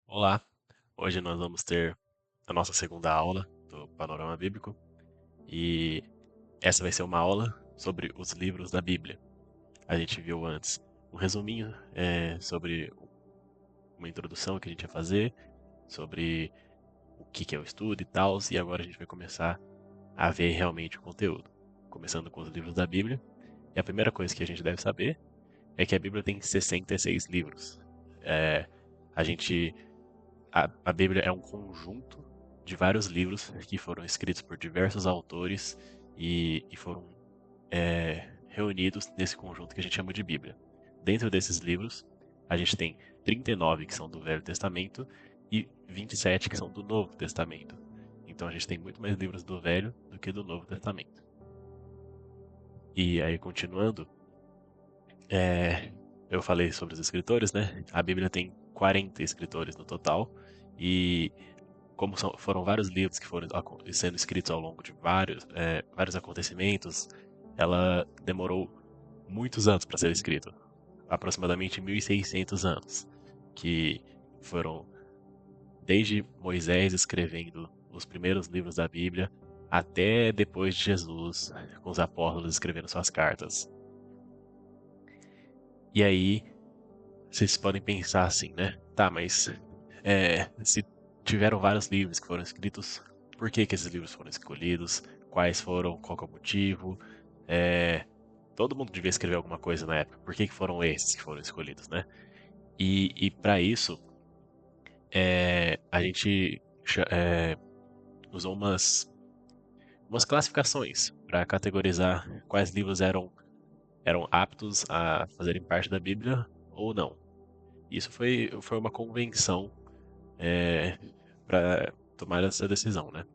Olá, hoje nós vamos ter a nossa segunda aula do Panorama Bíblico e essa vai ser uma aula sobre os livros da Bíblia. A gente viu antes um resuminho sobre uma introdução que a gente ia fazer, sobre o que é o estudo e tal, e agora a gente vai começar a ver realmente o conteúdo. Começando com os livros da Bíblia, e a primeira coisa que a gente deve saber é que a Bíblia tem 66 livros. É, a gente a Bíblia é um conjunto de vários livros que foram escritos por diversos autores e foram reunidos nesse conjunto que a gente chama de Bíblia. Dentro desses livros, a gente tem 39 que são do Velho Testamento e 27 que são do Novo Testamento. Então a gente tem muito mais livros do Velho do que do Novo Testamento. E aí, continuando, é, eu falei sobre os escritores, né? A Bíblia tem 40 escritores no total, e como foram vários livros que foram sendo escritos ao longo de vários acontecimentos, ela demorou muitos anos para ser escrita, aproximadamente 1.600 anos, que foram desde Moisés escrevendo os primeiros livros da Bíblia até depois de Jesus, com os apóstolos escrevendo suas cartas. E aí, vocês podem pensar assim, né? Tá, mas se tiveram vários livros que foram escritos, por que que esses livros foram escolhidos? Quais foram? Qual que é o motivo? É, todo mundo devia escrever alguma coisa na época. Por que que foram esses que foram escolhidos, né? E para isso, a gente usou umas classificações para categorizar quais livros eram aptos a fazerem parte da Bíblia ou não. Isso foi uma convenção para tomar essa decisão, né?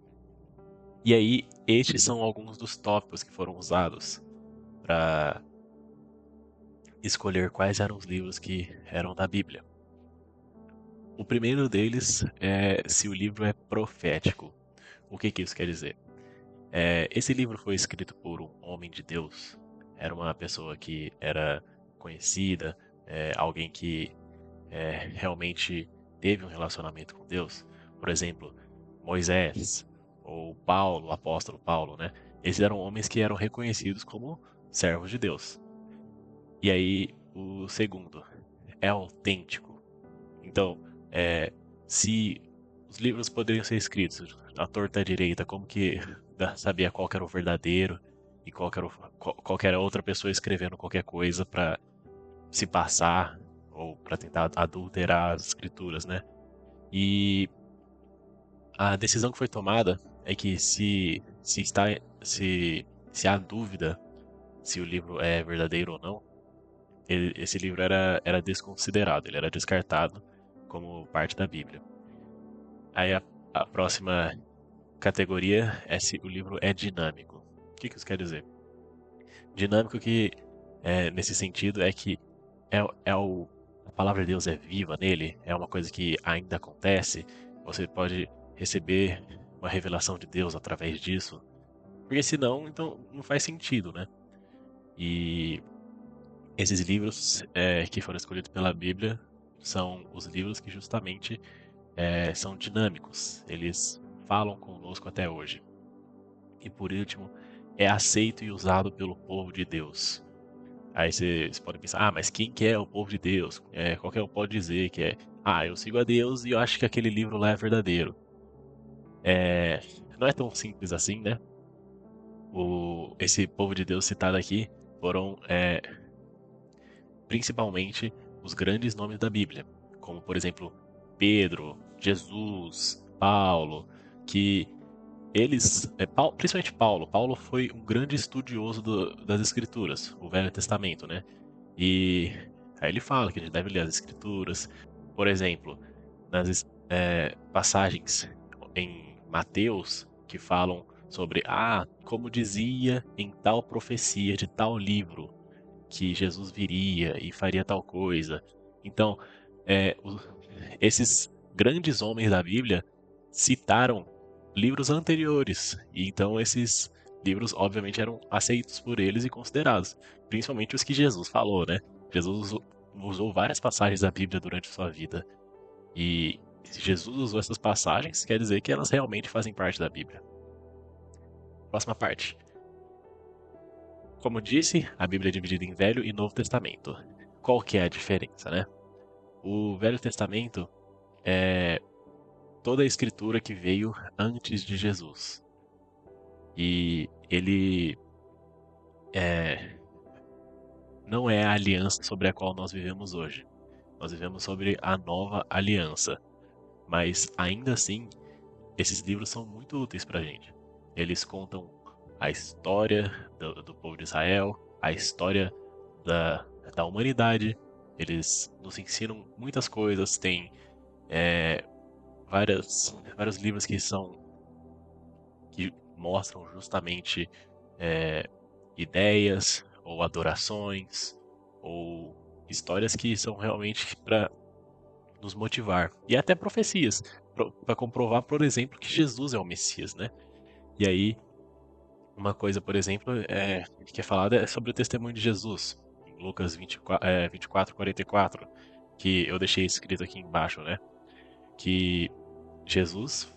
E aí, estes são alguns dos tópicos que foram usados para escolher quais eram os livros que eram da Bíblia. O primeiro deles é se o livro é profético. O que que isso quer dizer? Esse livro foi escrito por um homem de Deus. Era uma pessoa que era conhecida, alguém que realmente teve um relacionamento com Deus. Por exemplo, Moisés ou Paulo, o apóstolo Paulo, né? Esses eram homens que eram reconhecidos como servos de Deus. E aí, o segundo é autêntico. Então, se os livros poderiam ser escritos à torta à direita, como que sabia qual que era o verdadeiro e qual que era outra pessoa escrevendo qualquer coisa para se passar ou para tentar adulterar as escrituras, né? E a decisão que foi tomada é que se há dúvida se o livro é verdadeiro ou não, esse livro era desconsiderado, ele era descartado como parte da Bíblia. Aí a próxima categoria é se o livro é dinâmico. O que isso quer dizer? Dinâmico nesse sentido, é que a palavra de Deus é viva nele, é uma coisa que ainda acontece, você pode receber uma revelação de Deus através disso, porque senão, então, não faz sentido, né? E esses livros que foram escolhidos pela Bíblia são os livros que justamente são dinâmicos, eles falam conosco até hoje. E por último, é aceito e usado pelo povo de Deus. Aí vocês podem pensar, mas quem que é o povo de Deus? Qualquer um pode dizer que eu sigo a Deus e eu acho que aquele livro lá é verdadeiro. É, não é tão simples assim, né? Esse povo de Deus citado aqui foram principalmente os grandes nomes da Bíblia, como por exemplo Pedro, Jesus, Paulo, que principalmente Paulo. Paulo foi um grande estudioso das Escrituras, o Velho Testamento, né? E aí ele fala que a gente deve ler as Escrituras. Por exemplo, nas passagens em Mateus que falam sobre, como dizia em tal profecia de tal livro, que Jesus viria e faria tal coisa. Então, esses grandes homens da Bíblia citaram livros anteriores, e então esses livros obviamente eram aceitos por eles e considerados, principalmente os que Jesus falou, né? Jesus usou várias passagens da Bíblia durante sua vida, e se Jesus usou essas passagens, quer dizer que elas realmente fazem parte da Bíblia. Próxima parte. Como disse, a Bíblia é dividida em Velho e Novo Testamento. Qual que é a diferença, né? O Velho Testamento é toda a escritura que veio antes de Jesus. E ele não é a aliança sobre a qual nós vivemos hoje. Nós vivemos sobre a nova aliança. Mas ainda assim, esses livros são muito úteis para a gente. Eles contam a história do povo de Israel, a história da humanidade. Eles nos ensinam muitas coisas. Tem vários livros que mostram justamente ideias ou adorações ou histórias que são realmente para nos motivar. E até profecias, para comprovar, por exemplo, que Jesus é o Messias, né? E aí, uma coisa, por exemplo, que é falada é sobre o testemunho de Jesus, em Lucas 24, 44, que eu deixei escrito aqui embaixo, né? Que Jesus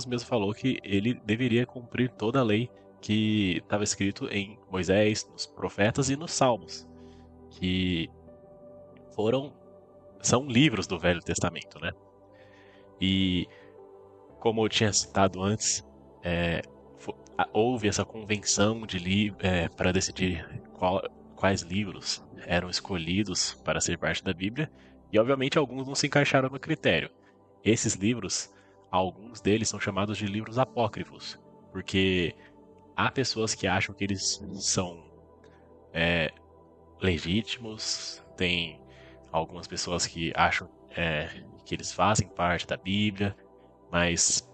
mesmo falou que ele deveria cumprir toda a lei que estava escrito em Moisés, nos profetas e nos Salmos, que foram são livros do Velho Testamento, né? E como eu tinha citado antes, houve essa convenção para decidir quais livros eram escolhidos para ser parte da Bíblia, e obviamente alguns não se encaixaram no critério. Esses livros, alguns deles são chamados de livros apócrifos, porque há pessoas que acham que eles são legítimos, tem algumas pessoas que acham que eles fazem parte da Bíblia, mas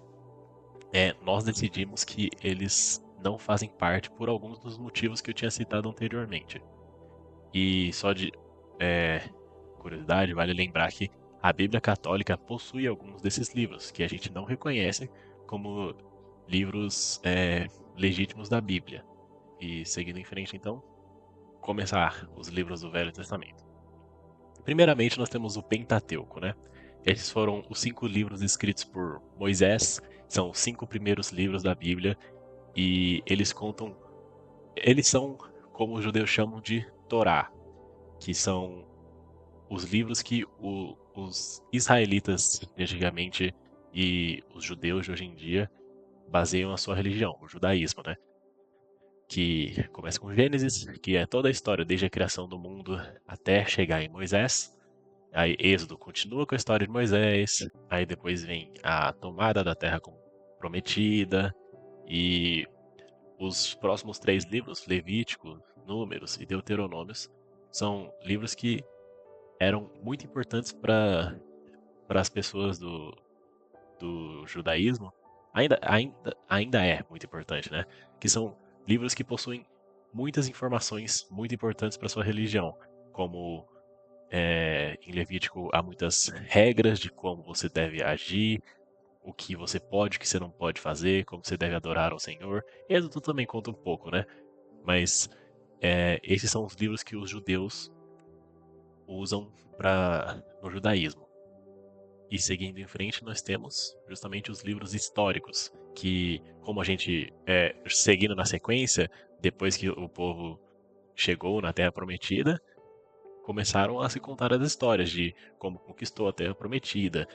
nós decidimos que eles não fazem parte por alguns dos motivos que eu tinha citado anteriormente. E só de curiosidade, vale lembrar que a Bíblia Católica possui alguns desses livros que a gente não reconhece como livros legítimos da Bíblia. E seguindo em frente, então, começar os livros do Velho Testamento. Primeiramente, nós temos o Pentateuco, né? Esses foram os 5 livros escritos por Moisés, são os 5 primeiros livros da Bíblia, e eles são como os judeus chamam de Torá, que são os livros que os israelitas de antigamente e os judeus de hoje em dia baseiam a sua religião, o judaísmo, né? Que começa com Gênesis, que é toda a história desde a criação do mundo até chegar em Moisés. Aí Êxodo continua com a história de Moisés, aí depois vem a tomada da terra prometida, e os próximos 3 livros, Levítico, Números e Deuteronômios, são livros que eram muito importantes para as pessoas do judaísmo. Ainda é muito importante, né? Que são livros que possuem muitas informações muito importantes para sua religião, como em Levítico há muitas regras de como você deve agir, o que você pode, o que você não pode fazer, como você deve adorar ao Senhor. Êxodo também conta um pouco, né? Mas esses são os livros que os judeus usam no judaísmo. E seguindo em frente, nós temos justamente os livros históricos, que, como a gente, seguindo na sequência, depois que o povo chegou na Terra Prometida, começaram a se contar as histórias de como conquistou a Terra Prometida,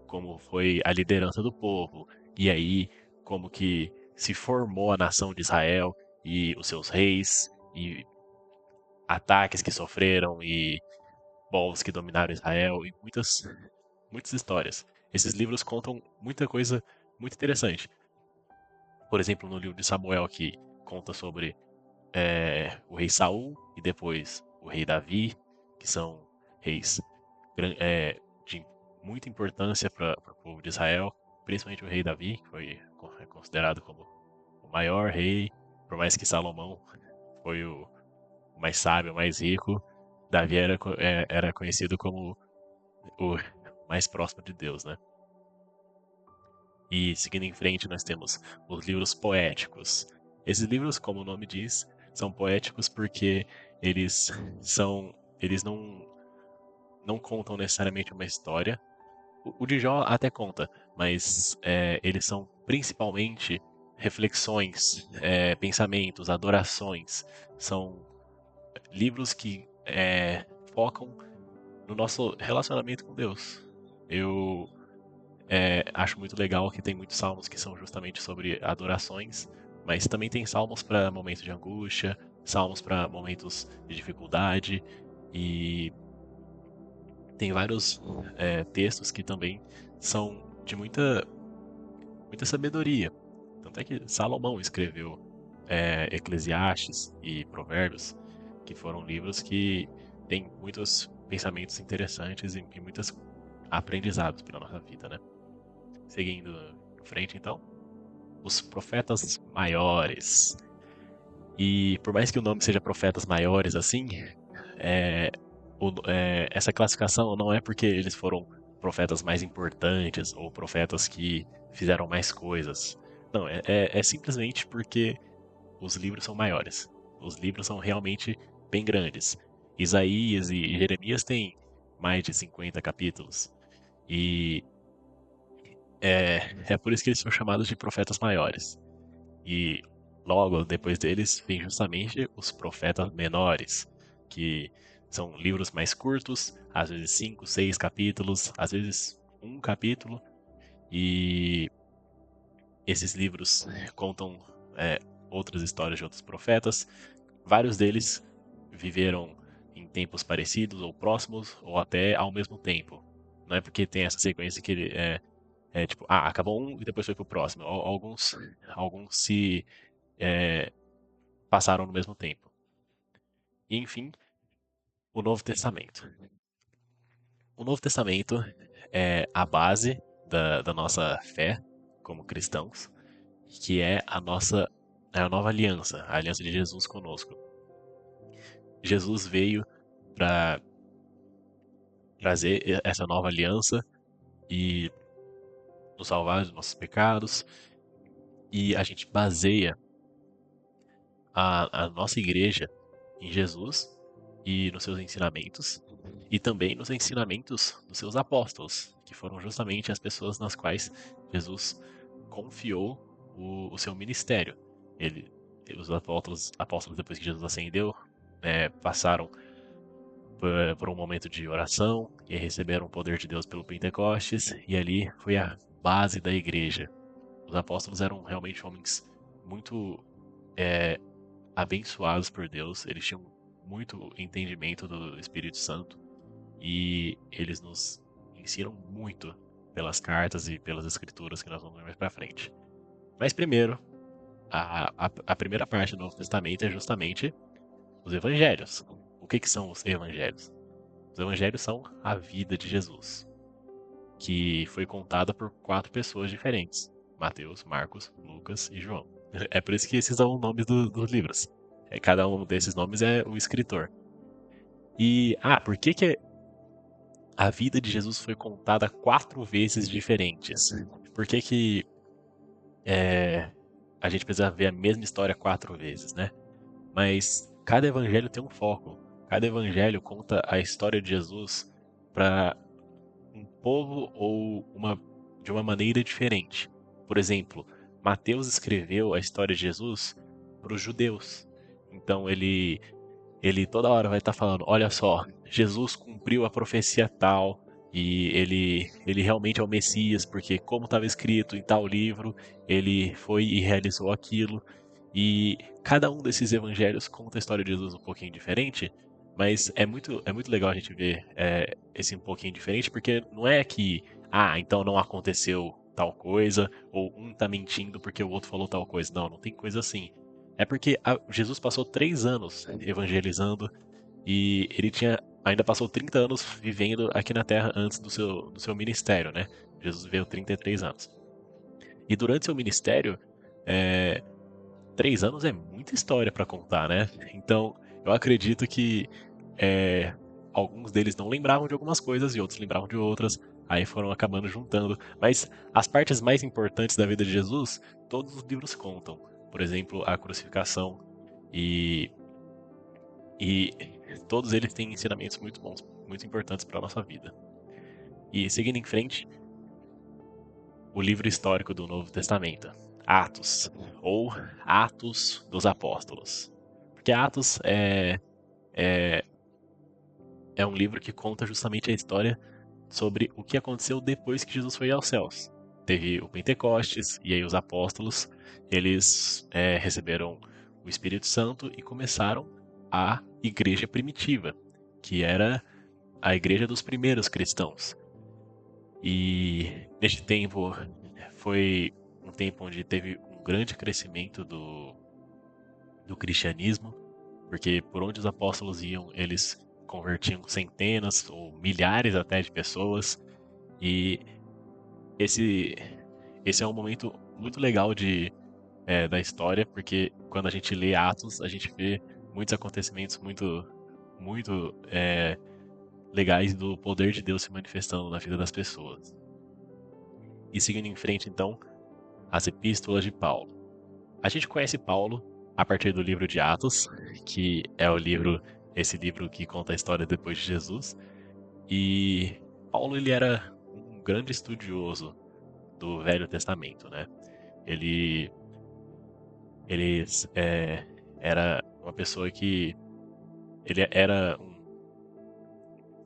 como foi a liderança do povo, e aí como que se formou a nação de Israel e os seus reis, e ataques que sofreram, e povos que dominaram Israel, e muitas histórias. Esses livros contam muita coisa muito interessante. Por exemplo, no livro de Samuel, que conta sobre o rei Saul e depois o rei Davi, que são reis de muita importância para o povo de Israel, principalmente o rei Davi, que é considerado como o maior rei, por mais que Salomão foi o mais sábio, o mais rico, Davi era conhecido como o mais próximo de Deus, né? E seguindo em frente, nós temos os livros poéticos. Esses livros, como o nome diz, são poéticos porque eles não contam necessariamente uma história, O de Jó até conta, mas eles são principalmente reflexões, pensamentos, adorações. São livros que focam no nosso relacionamento com Deus. Eu acho muito legal que tem muitos salmos que são justamente sobre adorações, mas também tem salmos para momentos de angústia, salmos para momentos de dificuldade, e tem vários textos que também são de muita sabedoria. Tanto é que Salomão escreveu Eclesiastes e Provérbios, que foram livros que têm muitos pensamentos interessantes e muitos aprendizados para a nossa vida, né? Seguindo em frente, então, os profetas maiores. E por mais que o nome seja profetas maiores assim, é, essa classificação não é porque eles foram profetas mais importantes ou profetas que fizeram mais coisas. Não, é simplesmente porque os livros são maiores. Os livros são realmente bem grandes. Isaías e Jeremias têm mais de 50 capítulos. E é por isso que eles são chamados de profetas maiores. E logo depois deles vem justamente os profetas menores, que são livros mais curtos, às vezes 5, 6 capítulos, às vezes um capítulo, e esses livros contam outras histórias de outros profetas. Vários deles viveram em tempos parecidos ou próximos ou até ao mesmo tempo. Não é porque tem essa sequência que ele tipo, acabou um e depois foi pro próximo. Alguns se passaram no mesmo tempo. E, enfim, o Novo Testamento. O Novo Testamento é a base da nossa fé como cristãos, que é a nova aliança, a aliança de Jesus conosco. Jesus veio para trazer essa nova aliança e nos salvar dos nossos pecados, e a gente baseia a nossa igreja em Jesus e nos seus ensinamentos, e também nos ensinamentos dos seus apóstolos, que foram justamente as pessoas nas quais Jesus confiou o seu ministério. Ele, os apóstolos, depois que Jesus ascendeu, passaram por um momento de oração e receberam o poder de Deus pelo Pentecostes, e ali foi a base da igreja. Os apóstolos eram realmente homens muito abençoados por Deus, eles tinham muito entendimento do Espírito Santo e eles nos ensinam muito pelas cartas e pelas escrituras que nós vamos ver mais pra frente. Mas primeiro, a primeira parte do Novo Testamento é justamente os evangelhos. O que são os evangelhos? Os evangelhos são a vida de Jesus, que foi contada por 4 pessoas diferentes: Mateus, Marcos, Lucas e João. É por isso que esses são os nomes dos livros. Cada um desses nomes é o escritor. E, por que a vida de Jesus foi contada 4 vezes diferentes? Por que a gente precisa ver a mesma história 4 vezes, né? Mas cada evangelho tem um foco. Cada evangelho conta a história de Jesus para um povo ou de uma maneira diferente. Por exemplo, Mateus escreveu a história de Jesus para os judeus. Então ele toda hora vai estar falando: olha só, Jesus cumpriu a profecia tal, e ele realmente é o Messias, porque como estava escrito em tal livro, ele foi e realizou aquilo. E cada um desses evangelhos conta a história de Jesus um pouquinho diferente, mas é muito legal a gente ver esse um pouquinho diferente, porque não é que, então não aconteceu tal coisa, ou um tá mentindo porque o outro falou tal coisa. Não, não tem coisa assim. É porque Jesus passou 3 anos evangelizando e ele ainda passou 30 anos vivendo aqui na Terra antes do seu ministério, né? Jesus viveu 33 anos. E durante seu ministério, é, 3 anos é muita história para contar, né? Então, eu acredito que é, alguns deles não lembravam de algumas coisas e outros lembravam de outras, aí foram acabando juntando. Mas as partes mais importantes da vida de Jesus, todos os livros contam. Por exemplo, a crucificação, e, e todos eles têm ensinamentos muito bons, muito importantes para a nossa vida. E seguindo em frente, o livro histórico do Novo Testamento, Atos, ou Atos dos Apóstolos. Porque Atos é, é um livro que conta justamente a história sobre o que aconteceu depois que Jesus foi aos céus. Teve o Pentecostes, e aí os apóstolos, eles receberam o Espírito Santo e começaram a igreja primitiva, que era a igreja dos primeiros cristãos. E neste tempo foi um tempo onde teve um grande crescimento do cristianismo, porque por onde os apóstolos iam, eles convertiam centenas ou milhares até de pessoas. E esse, esse é um momento muito legal da história, porque quando a gente lê Atos, a gente vê muitos acontecimentos muito legais do poder de Deus se manifestando na vida das pessoas. E seguindo em frente, então, as epístolas de Paulo. A gente conhece Paulo a partir do livro de Atos, que é esse livro que conta a história depois de Jesus. E Paulo, ele era um grande estudioso do Velho Testamento, né? Ele, ele era uma pessoa que ele era um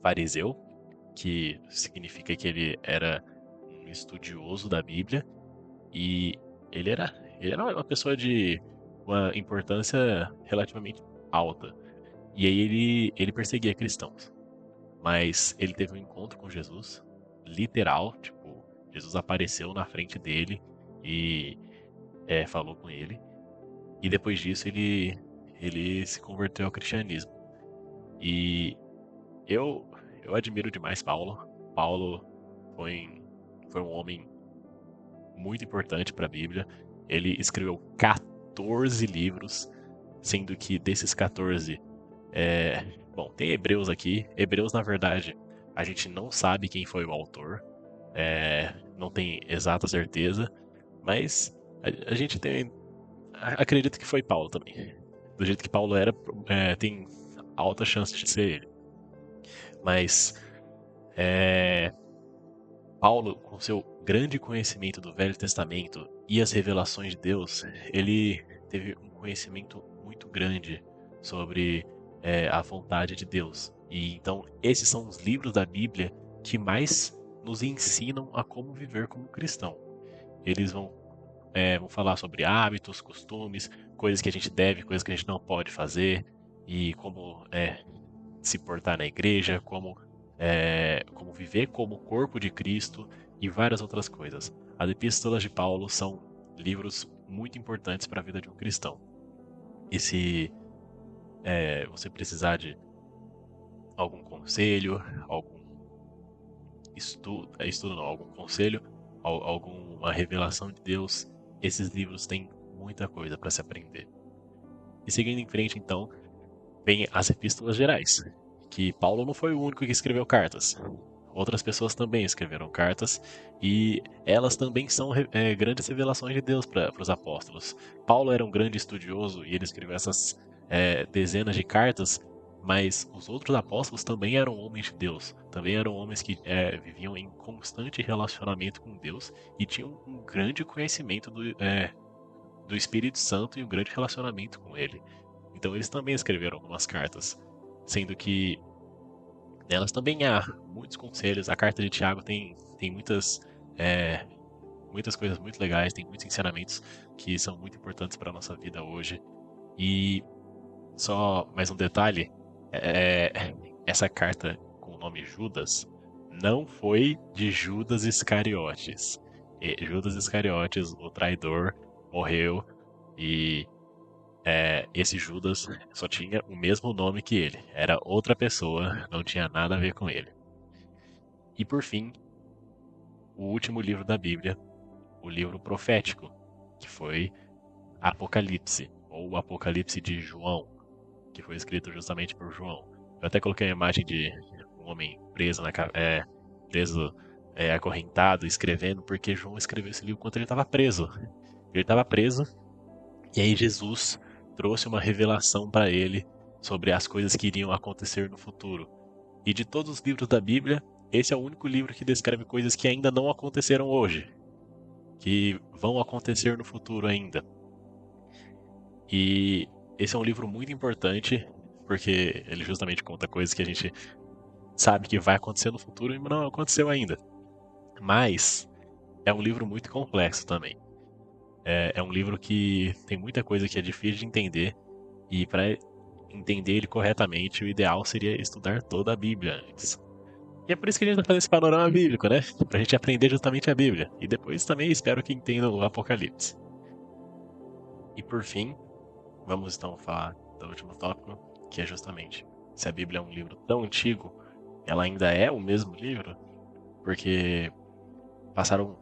fariseu, que significa que ele era um estudioso da Bíblia, e ele era, ele era uma pessoa de uma importância relativamente alta. E aí ele perseguia cristãos. Mas ele teve um encontro com Jesus, literal, tipo, Jesus apareceu na frente dele e falou com ele. E depois disso ele se converteu ao cristianismo. E eu, eu admiro demais Paulo. Paulo foi um homem muito importante para a Bíblia. Ele escreveu 14 livros, sendo que desses 14, bom, tem Hebreus aqui. Hebreus, na verdade, a gente não sabe quem foi o autor, não tem exata certeza, mas a gente acredita que foi Paulo também. Do jeito que Paulo era, tem alta chance de ser ele. Mas Paulo, com seu grande conhecimento do Velho Testamento e as revelações de Deus, ele teve um conhecimento muito grande sobre a vontade de Deus. E então, esses são os livros da Bíblia que mais nos ensinam a como viver como cristão. Eles vão falar sobre hábitos, costumes, coisas que a gente deve, coisas que a gente não pode fazer, e como se portar na igreja, como viver como corpo de Cristo e várias outras coisas. As epístolas de Paulo são livros muito importantes para a vida de um cristão. E se você precisar de algum conselho, algum estudo não, algum conselho, alguma revelação de Deus, esses livros têm muita coisa para se aprender. E seguindo em frente, então, vem as epístolas gerais, que Paulo não foi o único que escreveu cartas. Outras pessoas também escreveram cartas e elas também são grandes revelações de Deus para os apóstolos. Paulo era um grande estudioso e ele escreveu essas dezenas de cartas, mas os outros apóstolos também eram homens de Deus, também eram homens que viviam em constante relacionamento com Deus e tinham um grande conhecimento do Espírito Santo e um grande relacionamento com ele. Então eles também escreveram algumas cartas, sendo que nelas também há muitos conselhos. A carta de Tiago tem muitas coisas muito legais, tem muitos ensinamentos que são muito importantes para a nossa vida hoje. E só mais um detalhe, essa carta com o nome Judas não foi de Judas Iscariotes. Judas Iscariotes, o traidor, morreu e esse Judas só tinha o mesmo nome que ele. Era outra pessoa, não tinha nada a ver com ele. E por fim, o último livro da Bíblia, o livro profético, que foi Apocalipse, ou o Apocalipse de João, que foi escrito justamente por João. Eu até coloquei a imagem de um homem preso, acorrentado, escrevendo, porque João escreveu esse livro enquanto ele estava preso. Ele estava preso, e aí Jesus trouxe uma revelação para ele sobre as coisas que iriam acontecer no futuro. E de todos os livros da Bíblia, esse é o único livro que descreve coisas que ainda não aconteceram hoje, que vão acontecer no futuro ainda. E esse é um livro muito importante, porque ele justamente conta coisas que a gente sabe que vai acontecer no futuro e não aconteceu ainda. Mas é um livro muito complexo também. É um livro que tem muita coisa que é difícil de entender, e para entender ele corretamente, o ideal seria estudar toda a Bíblia antes. E é por isso que a gente vai fazer esse panorama bíblico, né? Pra gente aprender justamente a Bíblia. E depois também espero que entendam o Apocalipse. E por fim, vamos então falar do último tópico, que é justamente se a Bíblia é um livro tão antigo, ela ainda é o mesmo livro, porque passaram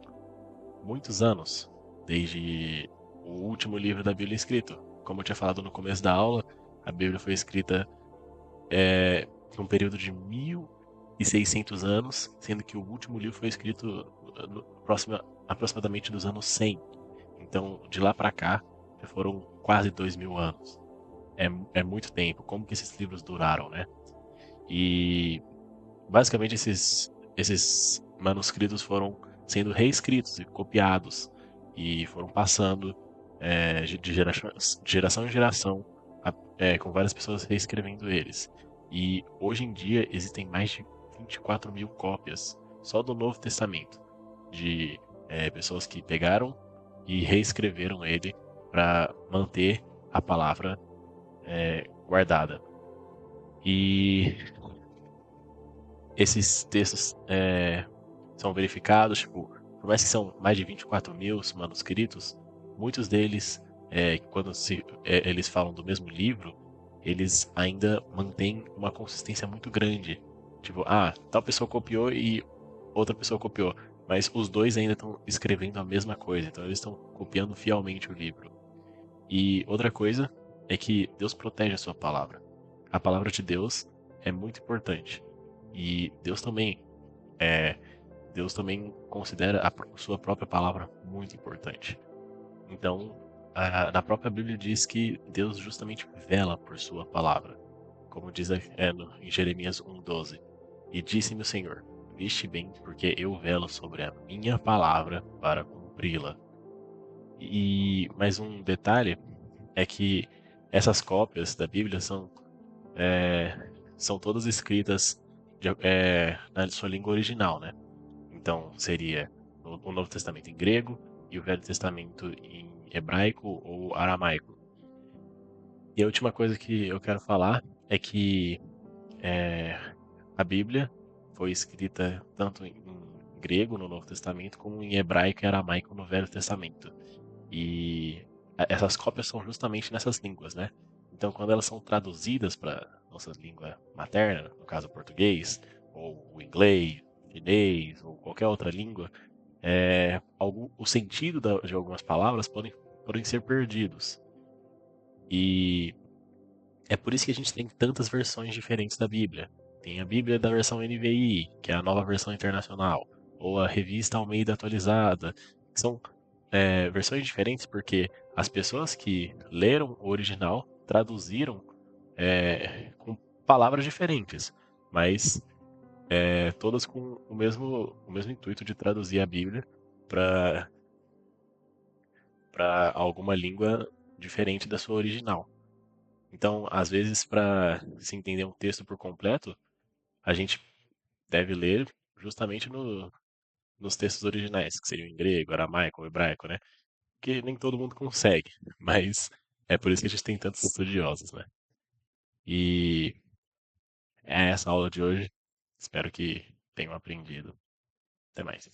muitos anos desde o último livro da Bíblia escrito. Como eu tinha falado no começo da aula, a Bíblia foi escrita num período de 1.600 anos, sendo que o último livro foi escrito aproximadamente dos anos 100. Então, de lá para cá, já foram quase 2.000 anos. É muito tempo. Como que esses livros duraram, né? E basicamente esses manuscritos foram sendo reescritos e copiados e foram passando de geração em geração, com várias pessoas reescrevendo eles. E hoje em dia existem mais de 24 mil cópias só do Novo Testamento, de pessoas que pegaram e reescreveram ele para manter a palavra guardada. E esses textos são verificados, tipo, por mais que são mais de 24 mil manuscritos, muitos deles, quando eles falam do mesmo livro, eles ainda mantêm uma consistência muito grande. Tipo, tal pessoa copiou e outra pessoa copiou, mas os dois ainda estão escrevendo a mesma coisa, então eles estão copiando fielmente o livro. E outra coisa é que Deus protege a sua palavra. A palavra de Deus é muito importante. E é, Deus também considera a sua própria palavra muito importante. Então, na própria Bíblia diz que Deus justamente vela por sua palavra, como diz em Jeremias 1:12. E disse-me o Senhor: Viste bem, porque eu velo sobre a minha palavra para cumpri-la. E mais um detalhe é que essas cópias da Bíblia são todas escritas na sua língua original, né? Então seria o Novo Testamento em grego e o Velho Testamento em hebraico ou aramaico. E a última coisa que eu quero falar é que é, a Bíblia foi escrita tanto em grego no Novo Testamento como em hebraico e aramaico no Velho Testamento. E essas cópias são justamente nessas línguas, né? Então, quando elas são traduzidas para nossa língua materna, no caso o português, ou o inglês, chinês, ou qualquer outra língua, o sentido de algumas palavras podem ser perdidos. E é por isso que a gente tem tantas versões diferentes da Bíblia. Tem a Bíblia da versão NVI, que é a nova versão internacional, ou a Revista Almeida atualizada, que são versões diferentes porque as pessoas que leram o original traduziram com palavras diferentes, mas todas com o mesmo intuito de traduzir a Bíblia para alguma língua diferente da sua original. Então, às vezes, para se entender um texto por completo, a gente deve ler justamente nos textos originais, que seriam em grego, aramaico ou hebraico, né? Que nem todo mundo consegue, mas é por isso que a gente tem tantos estudiosos, né? E é essa a aula de hoje. Espero que tenham aprendido. Até mais.